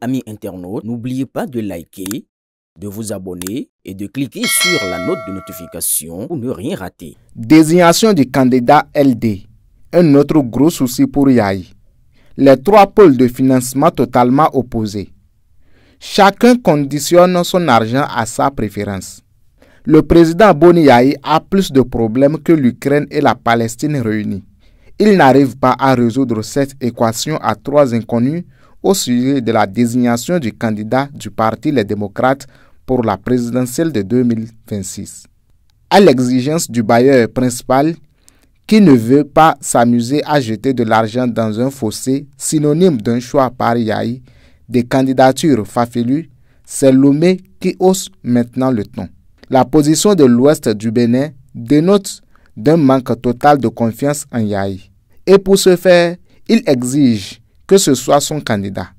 Amis internautes, n'oubliez pas de liker, de vous abonner et de cliquer sur la note de notification pour ne rien rater. Désignation du candidat LD. Un autre gros souci pour Yahi. Les trois pôles de financement totalement opposés. Chacun conditionne son argent à sa préférence. Le président Boni Yahi a plus de problèmes que l'Ukraine et la Palestine réunies. Il n'arrive pas à résoudre cette équation à trois inconnus au sujet de la désignation du candidat du parti Les Démocrates pour la présidentielle de 2026. À l'exigence du bailleur principal qui ne veut pas s'amuser à jeter de l'argent dans un fossé synonyme d'un choix par Yahi, des candidatures farfelues, c'est Lomé qui hausse maintenant le ton. La position de l'ouest du Bénin dénote d'un manque total de confiance en Yahi. Et pour ce faire, il exige que ce soit son candidat.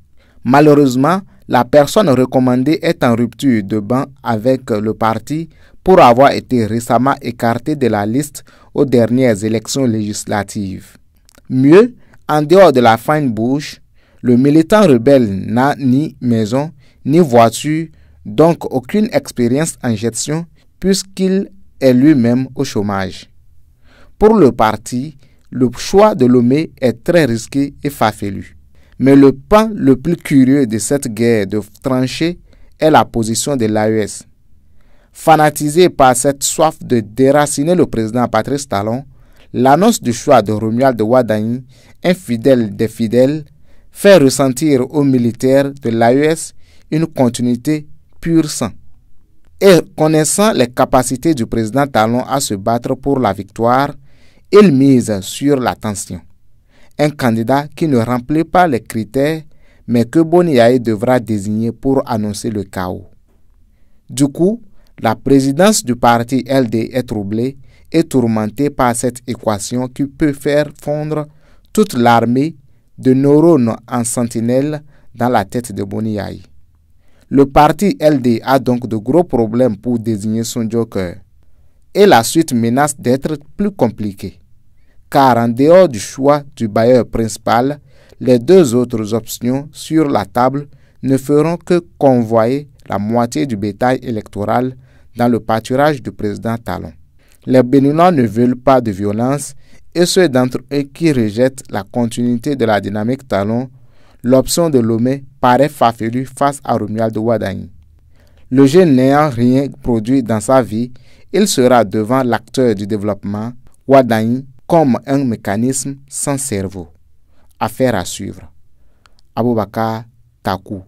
Malheureusement, la personne recommandée est en rupture de banc avec le parti pour avoir été récemment écarté de la liste aux dernières élections législatives. Mieux, en dehors de la fine bouche, le militant rebelle n'a ni maison, ni voiture, donc aucune expérience en gestion puisqu'il est lui-même au chômage. Pour le parti, le choix de Lomé est très risqué et farfelu. Mais le pan le plus curieux de cette guerre de tranchées est la position de l'AES. Fanatisé par cette soif de déraciner le président Patrice Talon, l'annonce du choix de Romuald Wadani, infidèle des fidèles, fait ressentir aux militaires de l'AES une continuité pur sang. Et connaissant les capacités du président Talon à se battre pour la victoire, il mise sur la tension. Un candidat qui ne remplit pas les critères, mais que Boni Yahi devra désigner pour annoncer le chaos. Du coup, la présidence du parti LD est troublée et tourmentée par cette équation qui peut faire fondre toute l'armée de neurones en sentinelle dans la tête de Boni Yahi. Le parti LD a donc de gros problèmes pour désigner son joker. Et la suite menace d'être plus compliquée. Car en dehors du choix du bailleur principal, les deux autres options sur la table ne feront que convoyer la moitié du bétail électoral dans le pâturage du président Talon. Les Béninois ne veulent pas de violence et ceux d'entre eux qui rejettent la continuité de la dynamique Talon, l'option de Lomé paraît farfelue face à Romuald Wadani. Le jeune n'ayant rien produit dans sa vie, il sera devant l'acteur du développement, Wadani, comme un mécanisme sans cerveau. Affaire à suivre. Aboubakar Takou.